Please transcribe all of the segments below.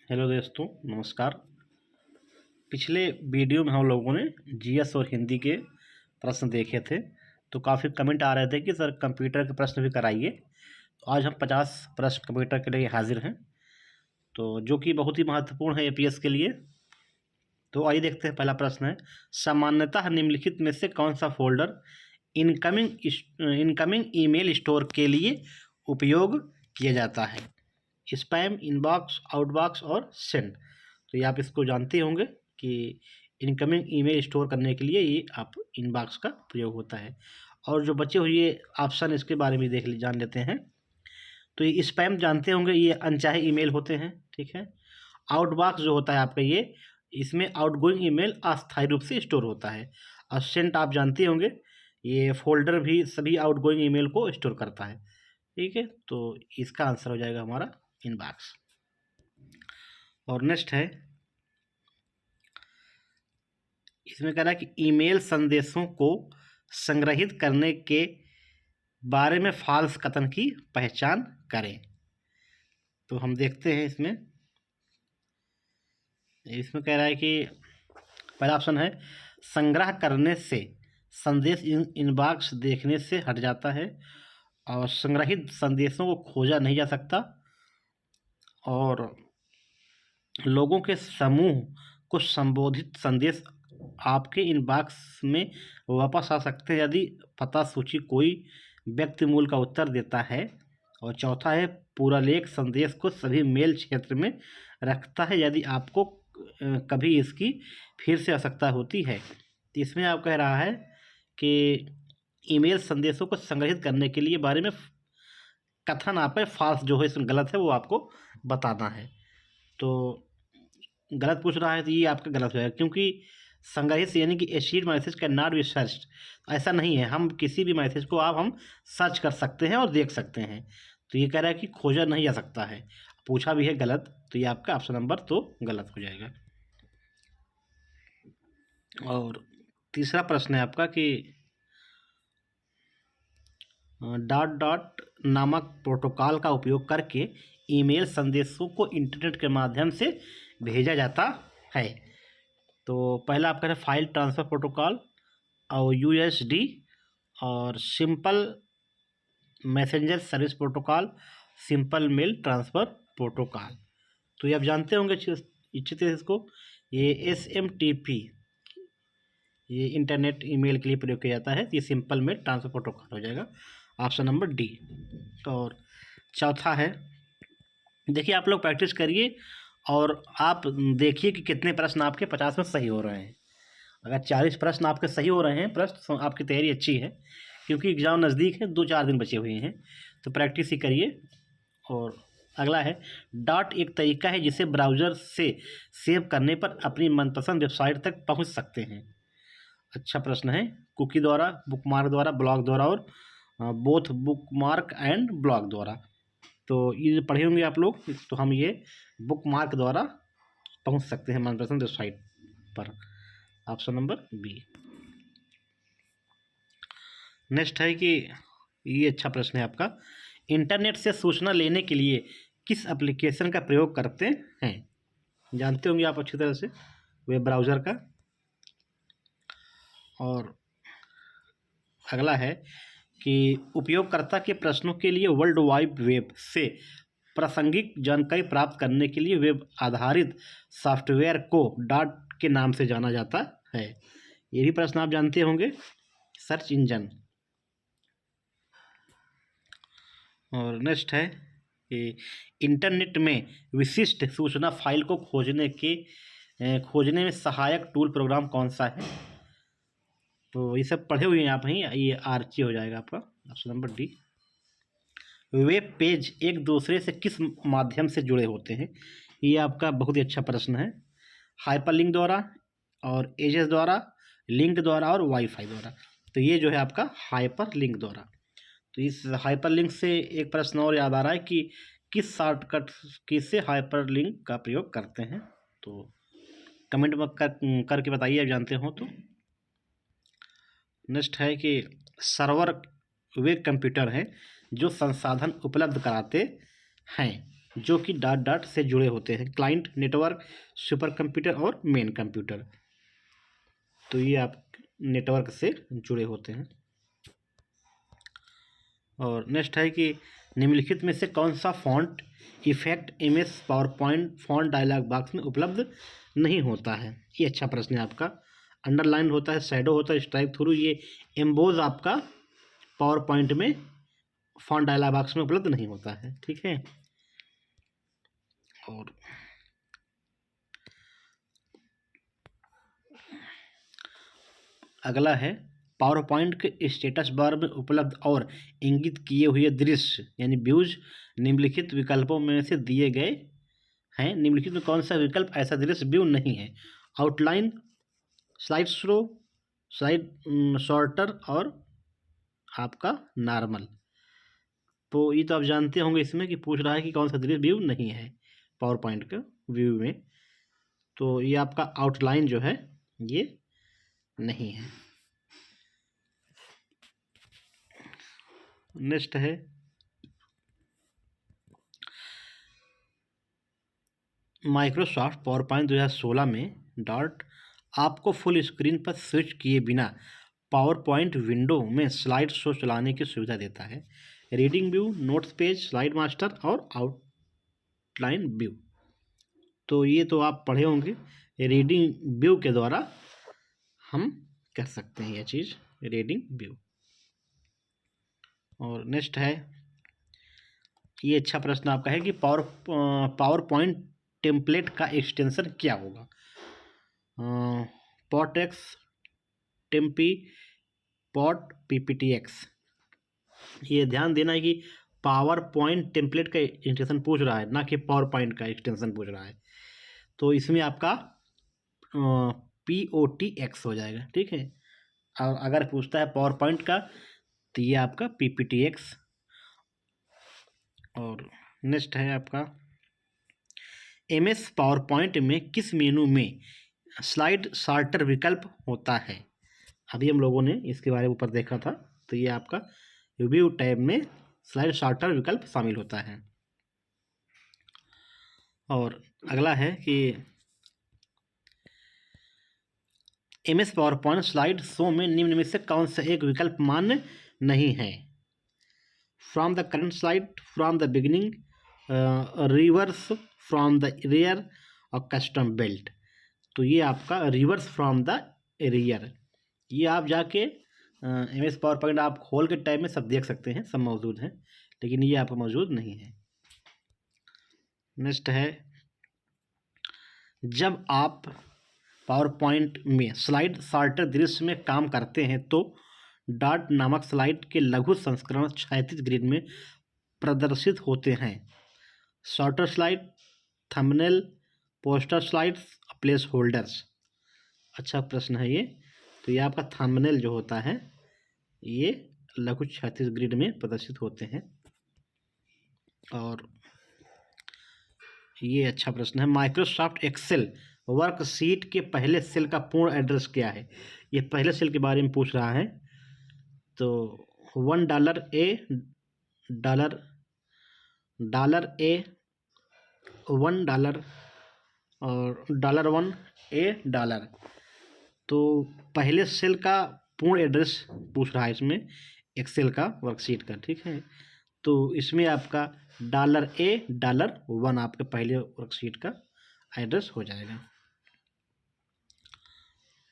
Hello दोस्तों, नमस्कार। पिछले वीडियो में हम लोगों ने जीएस और हिंदी के प्रश्न देखे थे, तो काफ़ी कमेंट आ रहे थे कि सर कंप्यूटर के प्रश्न भी कराइए। तो आज हम 50 प्रश्न कंप्यूटर के लिए हाजिर हैं, तो जो कि बहुत ही महत्वपूर्ण है एपीएस के लिए। तो आइए देखते हैं। पहला प्रश्न है, सामान्यतः निम्नलिखित में से कौन सा फोल्डर इनकमिंग ईमेल स्टोर के लिए उपयोग किया जाता है? स्पैम, इनबॉक्स, आउटबॉक्स और सेंड। तो ये आप इसको जानते होंगे कि इनकमिंग ईमेल स्टोर करने के लिए ये आप इनबॉक्स का प्रयोग होता है। और जो बचे हुए ऑप्शन इसके बारे में जान लेते हैं। तो ये स्पैम जानते होंगे, ये अनचाहे ईमेल होते हैं, ठीक है। आउटबॉक्स जो होता है आपका, ये इसमें आउटगोइंग ईमेल अस्थायी रूप से स्टोर होता है। और सेंट आप जानते होंगे, ये फोल्डर भी सभी आउटगोइंग ईमेल को स्टोर करता है, ठीक है। तो इसका आंसर हो जाएगा हमारा इनबॉक्स। और नेक्स्ट है, इसमें कह रहा है कि ईमेल संदेशों को संग्रहित करने के बारे में फॉल्स कथन की पहचान करें। तो हम देखते हैं इसमें कह रहा है कि पहला ऑप्शन है, संग्रह करने से संदेश इनबॉक्स देखने से हट जाता है, और संग्रहित संदेशों को खोजा नहीं जा सकता, और लोगों के समूह को संबोधित संदेश आपके इनबॉक्स में वापस आ सकते हैं यदि पता सूची कोई व्यक्ति मूल का उत्तर देता है। और चौथा है, पूरा लेख संदेश को सभी मेल क्षेत्र में रखता है यदि आपको कभी इसकी फिर से आवश्यकता होती है। तो इसमें आप कह रहा है कि ईमेल संदेशों को संग्रहित करने के लिए बारे में कथन आप फॉल्स जो है, इसमें गलत है, वो आपको बताना है। तो गलत पूछ रहा है तो ये आपका गलत हो जाएगा, क्योंकि संग्रहित यानी कि acid message can not be search, ऐसा नहीं है। हम किसी भी मैसेज को हम सर्च कर सकते हैं और देख सकते हैं। तो ये कह रहा है कि खोजा नहीं जा सकता है, पूछा भी है गलत, तो ये आपका ऑप्शन नंबर तो गलत हो जाएगा। और तीसरा प्रश्न है आपका कि डॉट डॉट नामक प्रोटोकॉल का उपयोग करके ईमेल संदेशों को इंटरनेट के माध्यम से भेजा जाता है। तो पहला आपका है फाइल ट्रांसफ़र प्रोटोकॉल, और यूएसडी, और simple messenger service protocol, simple mail transfer protocol. तो ये आप जानते होंगे अच्छे से इसको। ये एसएमटीपी, ये इंटरनेट ईमेल के लिए प्रयोग किया जाता है। तो ये सिंपल मेल ट्रांसफ़र प्रोटोकॉल हो जाएगा, ऑप्शन नंबर डी। और चौथा है, देखिए आप लोग प्रैक्टिस करिए और आप देखिए कि कितने प्रश्न आपके 50 में सही हो रहे हैं। अगर 40 प्रश्न आपके सही हो रहे हैं प्रश्न, तो आपकी तैयारी अच्छी है, क्योंकि एग्ज़ाम नज़दीक है, 2-4 दिन बचे हुए हैं। तो प्रैक्टिस ही करिए। और अगला है, डॉट एक तरीका है जिसे ब्राउज़र से सेव करने पर अपनी मनपसंद वेबसाइट तक पहुंच सकते हैं। अच्छा प्रश्न है। कुकी द्वारा, बुकमार्क द्वारा, ब्लॉग द्वारा, और बोथ बुकमार्क एंड ब्लॉग द्वारा। तो ये पढ़े होंगे आप लोग। तो हम ये बुकमार्क द्वारा पहुंच सकते हैं मनपसंद वेबसाइट पर, ऑप्शन नंबर बी। नेक्स्ट है कि ये अच्छा प्रश्न है आपका, इंटरनेट से सूचना लेने के लिए किस एप्लीकेशन का प्रयोग करते हैं? जानते होंगे आप अच्छी तरह से, वेब ब्राउज़र का। और अगला है कि उपयोगकर्ता के प्रश्नों के लिए वर्ल्ड वाइड वेब से प्रासंगिक जानकारी प्राप्त करने के लिए वेब आधारित सॉफ्टवेयर को डॉट के नाम से जाना जाता है। ये भी प्रश्न आप जानते होंगे, सर्च इंजन। और नेक्स्ट है कि इंटरनेट में विशिष्ट सूचना फाइल को खोजने में सहायक टूल प्रोग्राम कौन सा है? तो ये सब पढ़े हुए हैं आप ही, ये आरची हो जाएगा आपका, option number D. Web page एक दूसरे से किस माध्यम से जुड़े होते हैं? ये आपका बहुत ही अच्छा प्रश्न है। हाइपरलिंक द्वारा, और एजेस द्वारा, लिंक द्वारा, और वाईफाई द्वारा। तो ये जो है आपका हाइपरलिंक द्वारा। तो इस हाइपरलिंक से एक प्रश्न और याद आ रहा है कि किस शॉर्टकट की से हाइपरलिंक का प्रयोग करते हैं? तो कमेंट में करके बताइए, आप जानते हो तो। नेक्स्ट है कि सर्वर वे कंप्यूटर हैं जो संसाधन उपलब्ध कराते हैं। जो कि डॉट डॉट से जुड़े होते हैं, क्लाइंट, नेटवर्क, सुपर कंप्यूटर और मेन कंप्यूटर। तो ये आप नेटवर्क से जुड़े होते हैं। और नेक्स्ट है कि निम्नलिखित में से कौन सा font effect MS PowerPoint font dialog box में उपलब्ध नहीं होता है। ये अच्छा प्रश्न है आपका। अंडरलाइन होता है, शैडो होता है, स्ट्राइक थ्रू, ये एम्बोज आपका पावर पॉइंट में फॉन्ट डायलॉग बॉक्स में उपलब्ध नहीं होता है। ठीक है। और अगला है पावर पॉइंट के स्टेटस बार में उपलब्ध और इंगित किए हुए दृश्य यानी व्यूज निम्नलिखित विकल्पों में से दिए गए हैं। निम्नलिखित में कौन सा विकल्प ऐसा दृश्य व्यू नहीं है? Outline, slide show, slide shorter और आपका नॉर्मल। तो ये तो आप जानते होंगे इसमें कि पूछ रहा है कि कौन सा दृश्य व्यू नहीं है पावर पॉइंट का व्यू में। तो ये आपका आउटलाइन जो है ये नहीं है। नेक्स्ट है माइक्रोसॉफ्ट पावर पॉइंट 2016 में डॉट आपको फुल स्क्रीन पर स्विच किए बिना पावर पॉइंट विंडो में स्लाइड शो चलाने की सुविधा देता है। Reading view, notes page, slide master और आउटलाइन व्यू। तो ये तो आप पढ़े होंगे। रीडिंग व्यू के द्वारा हम कर सकते हैं यह चीज़, रीडिंग व्यू। और नेक्स्ट है, ये अच्छा प्रश्न आपका है कि पावर पॉइंट टेम्पलेट का एक्सटेंशन क्या होगा? पॉटएक्स, टेम्पी, पॉट, पीपीटीएक्स। ये ध्यान देना है कि पावर पॉइंट टेम्पलेट का एक्सटेंशन पूछ रहा है, ना कि पावर पॉइंट का एक्सटेंशन पूछ रहा है। तो इसमें आपका POTX हो जाएगा। ठीक है। और अगर पूछता है पावर पॉइंट का तो ये आपका PPTX। और नेक्स्ट है आपका MS पावर पॉइंट में किस मेनू में स्लाइड शार्टर विकल्प होता है? अभी हम लोगों ने इसके बारे में ऊपर देखा था। तो ये आपका व्यू टैब में स्लाइड शार्टर विकल्प शामिल होता है। और अगला है कि MS power point slide show में निम्न में से कौन सा एक विकल्प मान्य नहीं है? From the current slide, from the beginning, reverse from the rear और कस्टम बेल्ट। तो ये आपका रिवर्स फ्रॉम द रियर, ये आप जाके MS पावर पॉइंट आप खोल के टाइम में सब देख सकते हैं, सब मौजूद हैं, लेकिन ये आपको मौजूद नहीं है। नेक्स्ट है, जब आप पावर पॉइंट में स्लाइड शार्टर दृश्य में काम करते हैं तो डॉट नामक स्लाइड के लघु संस्करण क्षैतिज ग्रिड में प्रदर्शित होते हैं। Shorter slide, thumbnail, poster slides, place holders. अच्छा प्रश्न है ये। तो ये आपका थंबनेल जो होता है ये लघु क्षैतिज ग्रिड में प्रदर्शित होते हैं। और ये अच्छा प्रश्न है, माइक्रोसॉफ्ट एक्सेल वर्कशीट के पहले सेल का पूर्ण एड्रेस क्या है? ये पहले सेल के बारे में पूछ रहा है। तो $1 $1 $1 और $1 तो पहले सेल का पूर्ण एड्रेस पूछ रहा है इसमें, एक्सेल का वर्कशीट का। ठीक है। तो इसमें आपका $1 आपके पहले वर्कशीट का एड्रेस हो जाएगा।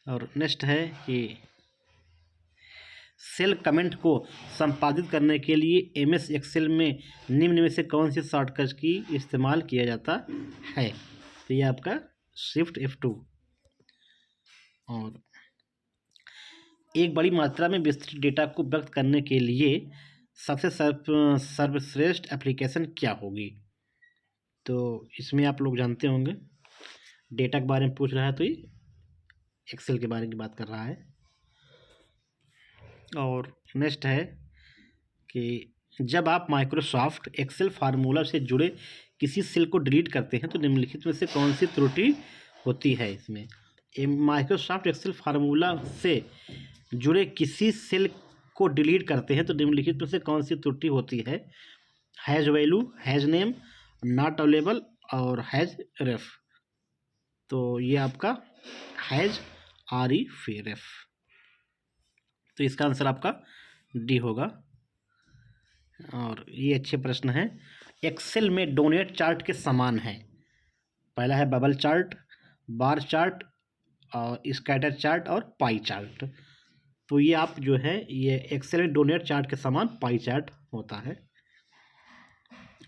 और नेक्स्ट है कि सेल कमेंट को संपादित करने के लिए MS एक्सेल में निम्न में से कौन सी शॉर्टकट की इस्तेमाल किया जाता है? तो ये आपका शिफ्ट F2। और एक बड़ी मात्रा में विस्तृत डेटा को व्यक्त करने के लिए सबसे सर्वश्रेष्ठ एप्लीकेशन क्या होगी? तो इसमें आप लोग जानते होंगे, डेटा के बारे में पूछ रहा है तो ये एक्सेल के बारे में बात कर रहा है। और नेक्स्ट है कि जब आप माइक्रोसॉफ्ट एक्सेल फार्मूला से जुड़े किसी सेल को डिलीट करते हैं तो निम्नलिखित में से कौन सी त्रुटि होती है? इसमें माइक्रोसॉफ्ट एक्सेल फार्मूला से जुड़े किसी सेल को डिलीट करते हैं तो निम्नलिखित में से कौन सी त्रुटि होती है? Has value, has name, not available और हैज रेफ। तो ये आपका हैज आर ई फे रेफ, तो इसका आंसर आपका डी होगा। और ये अच्छे प्रश्न हैं। एक्सेल में डोनेट चार्ट के समान है। पहला है बबल चार्ट, बार चार्ट और स्कैटर चार्ट और पाई चार्ट। तो ये आप जो है ये एक्सेल में डोनेट चार्ट के समान पाई चार्ट होता है।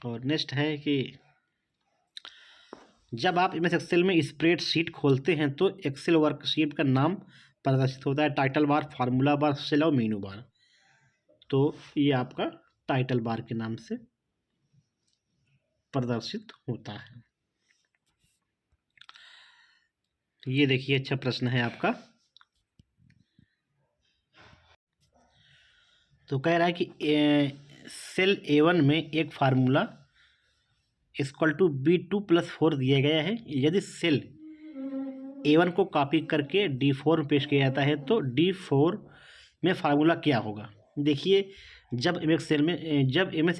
और नेक्स्ट है कि जब आप एमएस एक्सेल में स्प्रेडशीट खोलते हैं तो एक्सेल वर्कशीट का नाम प्रदर्शित होता है title bar, formula bar, cell और मेनू बार। तो ये आपका टाइटल बार के नाम से प्रदर्शित होता है। ये देखिए अच्छा प्रश्न है आपका। तो कह रहा है कि सेल A1 में एक फार्मूला इक्वल टू B2+4 दिया गया है। यदि सेल A1 को कॉपी करके D4 में पेश किया जाता है तो D4 में फार्मूला क्या होगा। देखिए जब एम एस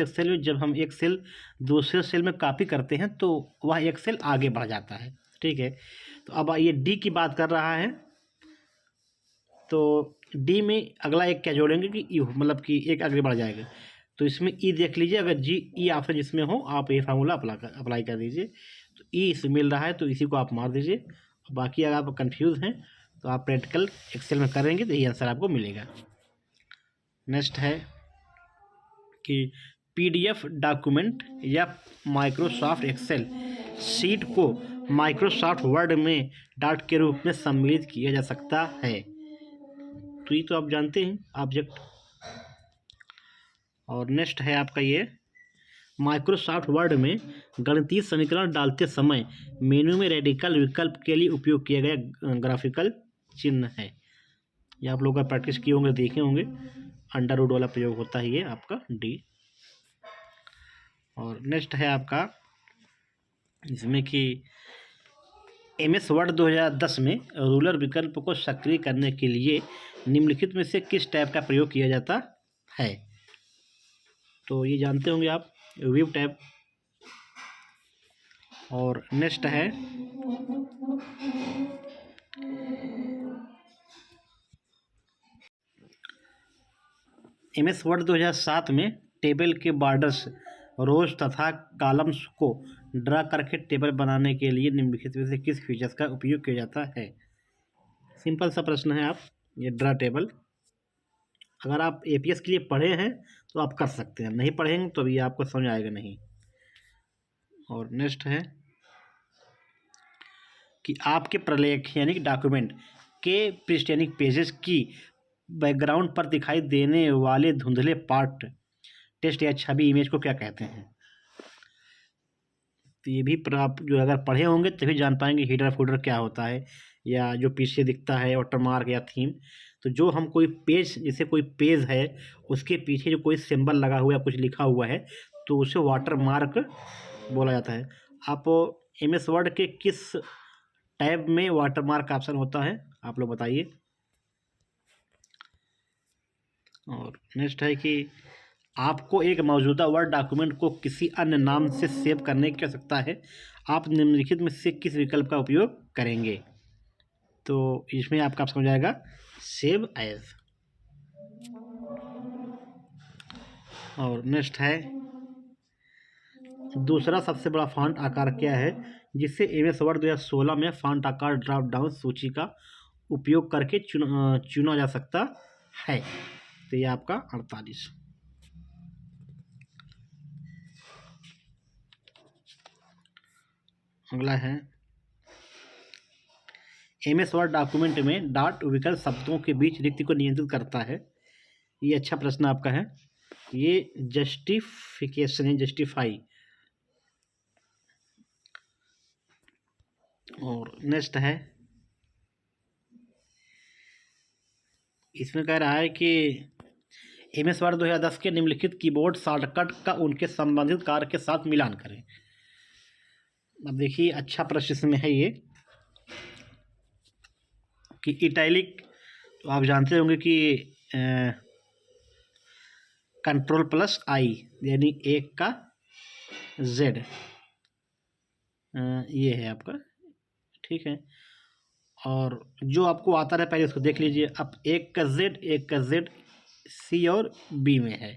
एक्सेल में जब हम एक सेल दूसरे सेल में कॉपी करते हैं तो वह एक सेल आगे बढ़ जाता है, ठीक है। तो अब ये डी की बात कर रहा है, तो डी में अगला एक क्या जोड़ेंगे कि ई, मतलब कि एक आगे बढ़ जाएगा। तो इसमें ई देख लीजिए, अगर जी ई ऑप्शन जिसमें हो आप ये फार्मूला अप्लाई कर दीजिए। तो ई इसमें मिल रहा है तो इसी को आप मार दीजिए। बाकी अगर आप कंफ्यूज हैं तो आप प्रैक्टिकल एक्सेल में करेंगे तो यही आंसर आपको मिलेगा। नेक्स्ट है कि पीडीएफ डॉक्यूमेंट या माइक्रोसॉफ्ट एक्सेल शीट को माइक्रोसॉफ्ट वर्ड में डॉट के रूप में सम्मिलित किया जा सकता है। तो ये तो आप जानते हैं ऑब्जेक्ट। और नेक्स्ट है आपका ये माइक्रोसॉफ्ट वर्ड में गणितीय समीकरण डालते समय मेनू में रेडिकल विकल्प के लिए उपयोग किया गया ग्राफिकल चिन्ह है। ये आप लोग का प्रैक्टिस किए होंगे, देखे होंगे, अंडर रूट वाला प्रयोग होता है ये आपका डी। और नेक्स्ट है आपका इसमें कि एमएस वर्ड 2010 में रूलर विकल्प को सक्रिय करने के लिए निम्नलिखित में से किस टैब का प्रयोग किया जाता है। तो ये जानते होंगे आप, व्यू टैब। और नेक्स्ट है एमएस वर्ड 2007 में टेबल के बॉर्डर्स, रोज तथा कॉलम्स को ड्रा करके टेबल बनाने के लिए निम्नलिखित में से किस फीचर्स का उपयोग किया जाता है। सिंपल सा प्रश्न है। आप ये ड्रा टेबल अगर आप एपीएस के लिए पढ़े हैं तो आप कर सकते हैं, नहीं पढ़ेंगे तो भी आपको समझ आएगा नहीं। और नेक्स्ट है कि आपके प्रलेख यानी कि डॉक्यूमेंट के पृष्ठ यानी पेजेस की बैकग्राउंड पर दिखाई देने वाले धुंधले पार्ट, टेक्स्ट या छवि, इमेज को क्या कहते हैं। तो ये भी आप जो अगर पढ़े होंगे तभी जान पाएंगे हीडर फोल्डर क्या होता है, या जो पीछे दिखता है वाटरमार्क या थीम। तो जो हम कोई पेज, जैसे कोई पेज है उसके पीछे जो कोई सिंबल लगा हुआ है, कुछ लिखा हुआ है, तो उसे वाटरमार्क बोला जाता है। आप एमएस वर्ड के किस टैब में वाटरमार्क ऑप्शन होता है आप लोग बताइए। और नेक्स्ट है कि आपको एक मौजूदा वर्ड डॉक्यूमेंट को किसी अन्य नाम से सेव करने की आवश्यकता है, आप निम्नलिखित में से किस विकल्प का उपयोग करेंगे। तो इसमें आपका समझ आएगा सेव एज। और नेक्स्ट है दूसरा सबसे बड़ा फॉन्ट आकार क्या है जिससे एमएस वर्ड 2016 में फॉन्ट आकार ड्रॉप डाउन सूची का उपयोग करके चुना जा सकता है। तो ये आपका 48। अगला है एमएस वर्ड डॉक्यूमेंट में डॉट विकल्प शब्दों के बीच रिक्ति को नियंत्रित करता है। ये अच्छा प्रश्न आपका है। ये जस्टिफिकेशन है, जस्टिफाई। और नेक्स्ट है इसमें कह रहा है कि एमएस वर्ड 2010 के निम्नलिखित कीबोर्ड शॉर्टकट का उनके संबंधित कार्य के साथ मिलान करें। अब देखिए अच्छा प्रश्न इसमें है ये कि इटैलिक, तो आप जानते होंगे कि कंट्रोल प्लस आई यानी एक का जेड, ये है आपका, ठीक है। और जो आपको आता रहे पहले उसको देख लीजिए। अब एक का जेड सी और बी में है।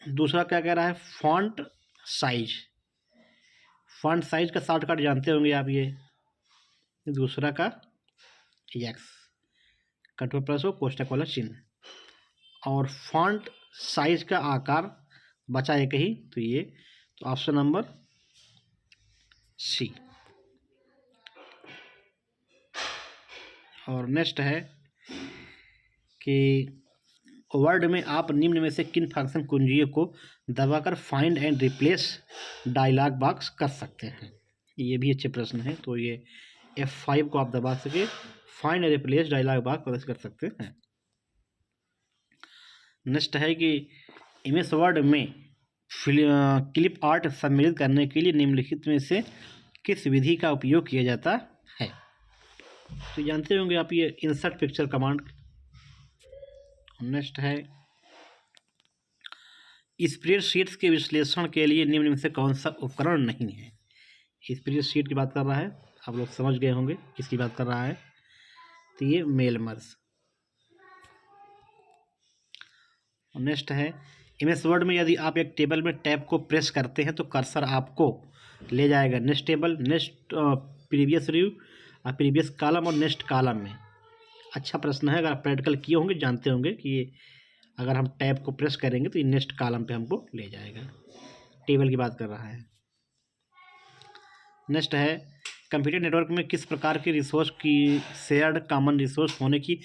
दूसरा क्या कह रहा है, फॉन्ट साइज। फॉन्ट साइज का शॉर्टकट जानते होंगे आप, ये दूसरा का एक्स, कंट्रोल प्लस हो कोष्टक वाला चिन्ह। और फॉन्ट साइज का आकार बचा एक ही, तो ये, तो ऑप्शन नंबर सी। और नेक्स्ट है कि वर्ड में आप निम्न में से किन फंक्शन कुंजियों को दबाकर find and replace dialog box कर सकते हैं। ये भी अच्छे प्रश्न है। तो ये F5 को आप दबा सके find and replace dialog box press कर सकते हैं। नेक्स्ट है कि इमेज वर्ड में क्लिप आर्ट सम्मिलित करने के लिए निम्नलिखित में से किस विधि का उपयोग किया जाता है। तो जानते होंगे आप ये इंसर्ट पिक्चर कमांड। नेक्स्ट है स्प्रेडशीट्स के विश्लेषण के लिए निम्न में से कौन सा उपकरण नहीं है। स्प्रेडशीट की बात कर रहा है, आप लोग समझ गए होंगे किसकी बात कर रहा है। तो ये मेल मर्ज। नेक्स्ट है इमेज वर्ड में यदि आप एक टेबल में टैब को प्रेस करते हैं तो कर्सर आपको ले जाएगा next table, next previous review, previous column और नेक्स्ट कॉलम में। अच्छा प्रश्न है, अगर आप प्रैक्टिकल किए होंगे जानते होंगे कि ये अगर हम टैब को प्रेस करेंगे तो ये नेक्स्ट कॉलम पे हमको ले जाएगा। टेबल की बात कर रहा है। नेक्स्ट है कंप्यूटर नेटवर्क में किस प्रकार के रिसोर्स की शेयर्ड कॉमन रिसोर्स होने की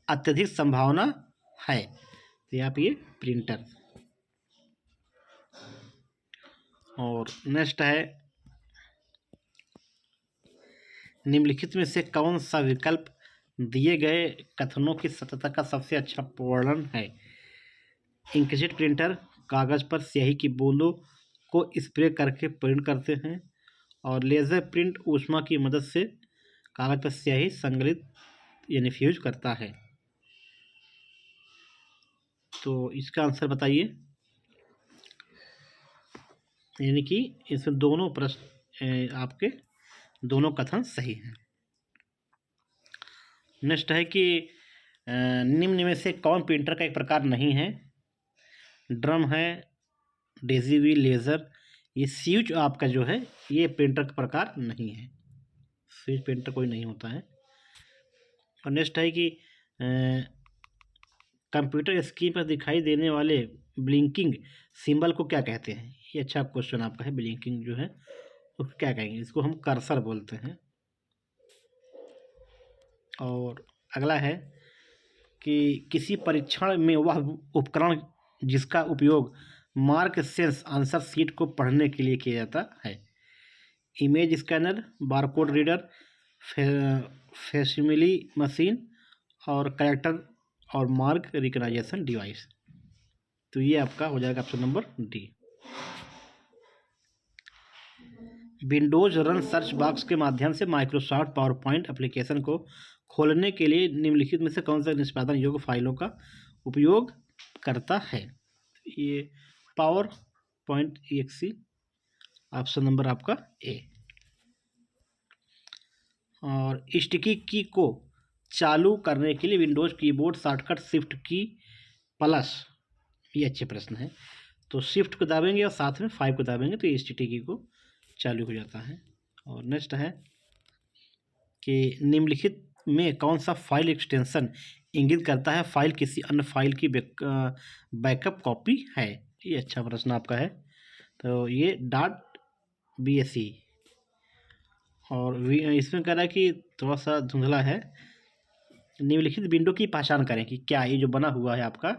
अत्यधिक संभावना है। तो आप ये प्रिंटर। और नेक्स्ट है निम्नलिखित में से कौन सा विकल्प दिए गए कथनों की सत्यता का सबसे अच्छा वर्णन है। इंकजेट प्रिंटर कागज पर स्याही की बूंदों को स्प्रे करके प्रिंट करते हैं, और लेज़र प्रिंट ऊष्मा की मदद से कागज पर स्याही संग्रहित यानी फ्यूज करता है। तो इसका आंसर बताइए। यानी कि इसमें दोनों प्रश्न आपके दोनों कथन सही हैं। नेक्स्ट है कि निम्न में से कौन प्रिंटर का एक प्रकार नहीं है। ड्रम है, डेजी व्हील, लेज़र। ये स्विच आपका जो है ये प्रिंटर का प्रकार नहीं है। स्विच प्रिंटर कोई नहीं होता है। और नेक्स्ट है कि कंप्यूटर स्क्रीन पर दिखाई देने वाले ब्लिंकिंग सिंबल को क्या कहते हैं। ये अच्छा क्वेश्चन आपका है। ब्लिंकिंग जो है उसको क्या कहेंगे, इसको हम कर्सर बोलते हैं। और अगला है कि किसी परीक्षण में वह उपकरण जिसका उपयोग मार्क सेंस आंसर शीट को पढ़ने के लिए किया जाता है। Image scanner, barcode reader, facsimile machine और कैरेक्टर और मार्क रिकग्नाइजेशन डिवाइस। तो ये आपका हो जाएगा option number D. Windows run search box के माध्यम से माइक्रोसॉफ्ट पावर पॉइंट एप्लीकेशन को खोलने के लिए निम्नलिखित में से कौन सा निष्पादन योग्य फाइलों का उपयोग करता है। ये power point EXE, option number आपका ए। और स्टिकी की को चालू करने के लिए विंडोज कीबोर्ड शॉर्टकट शिफ्ट की प्लस, ये अच्छे प्रश्न है। तो शिफ्ट को दाबेंगे और साथ में 5 को दाबेंगे तो स्टिकी की को चालू हो जाता है। और नेक्स्ट है कि निम्नलिखित में कौन सा फाइल एक्सटेंशन इंगित करता है फाइल किसी अन्य फाइल की बैकअप कॉपी है। ये अच्छा प्रश्न आपका है। तो ये .bse। और इसमें कह रहा है कि थोड़ा सा धुंधला है। निम्नलिखित विंडो की पहचान करें कि क्या ये जो बना हुआ है आपका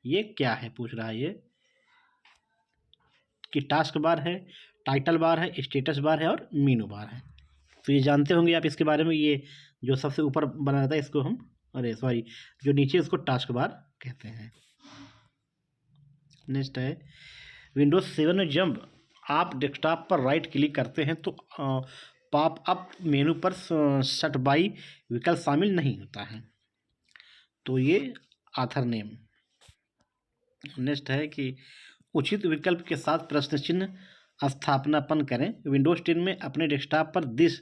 ये क्या है, पूछ रहा है ये कि टास्क बार है, टाइटल बार है, स्टेटस बार है और मीनू बार है। तो ये जानते होंगे आप इसके बारे में। ये जो सबसे ऊपर बना रहता है इसको हम, अरे सॉरी, जो नीचे उसको टास्क बार कहते हैं। नेक्स्ट है विंडोज 7 में जब आप डेस्कटॉप पर राइट क्लिक करते हैं तो पॉप अप मेनू पर सर्च बाई विकल्प शामिल नहीं होता है। तो ये ऑथर नेम। नेक्स्ट है कि उचित विकल्प के साथ प्रश्न चिन्ह स्थापनापन करें। विंडोज़ 10 में अपने डेस्कटॉप पर दिस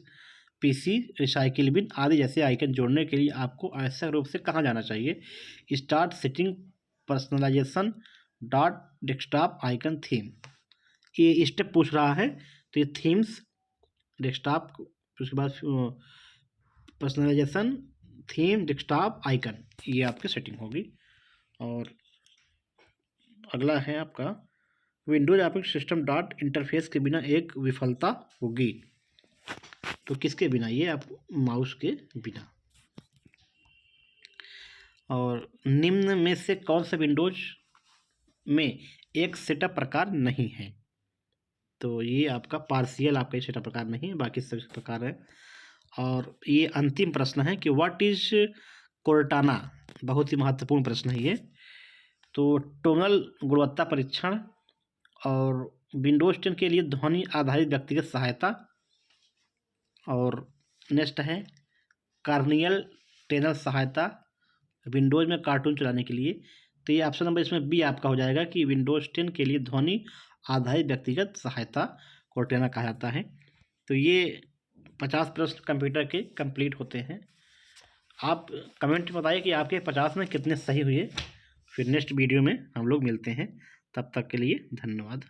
पीसी रिसाइकिल बिन आदि जैसे आइकन जोड़ने के लिए आपको आवश्यक रूप से कहाँ जाना चाहिए? Start setting personalization dot desktop icon theme, ये स्टेप पूछ रहा है। तो ये थीम्स डेस्कटॉप, उसके बाद पर्सनलाइजेशन थीम डेस्कटॉप आइकन, ये आपकी सेटिंग होगी। और अगला है आपका Windows operating system dot interface के बिना एक विफलता होगी। तो किसके बिना? ये आप माउस के बिना। और निम्न में से कौन सा विंडोज में एक सेटअप प्रकार नहीं है? तो ये आपका पार्शियल आपका ये सेटअप प्रकार नहीं है, बाकी सभी प्रकार है। और ये अंतिम प्रश्न है कि व्हाट इज कोर्टाना, बहुत ही महत्वपूर्ण प्रश्न है ये। तो टोनल गुणवत्ता परीक्षण और विंडोज 10 के लिए ध्वनि आधारित व्यक्तिगत सहायता। और नेक्स्ट है कार्नियल टेनल सहायता विंडोज में कार्टून चलाने के लिए। तो ये ऑप्शन नंबर इसमें बी आपका हो जाएगा कि विंडोज 10 के लिए ध्वनि आधारित व्यक्तिगत सहायता कोर्टेना कहा जाता है। तो ये 50 प्रश्न कंप्यूटर के कंप्लीट होते हैं। आप कमेंट में बताइए कि आपके 50 में कितने सही हुए। फिर नेक्स्ट वीडियो में हम लोग मिलते हैं, तब तक के लिए धन्यवाद।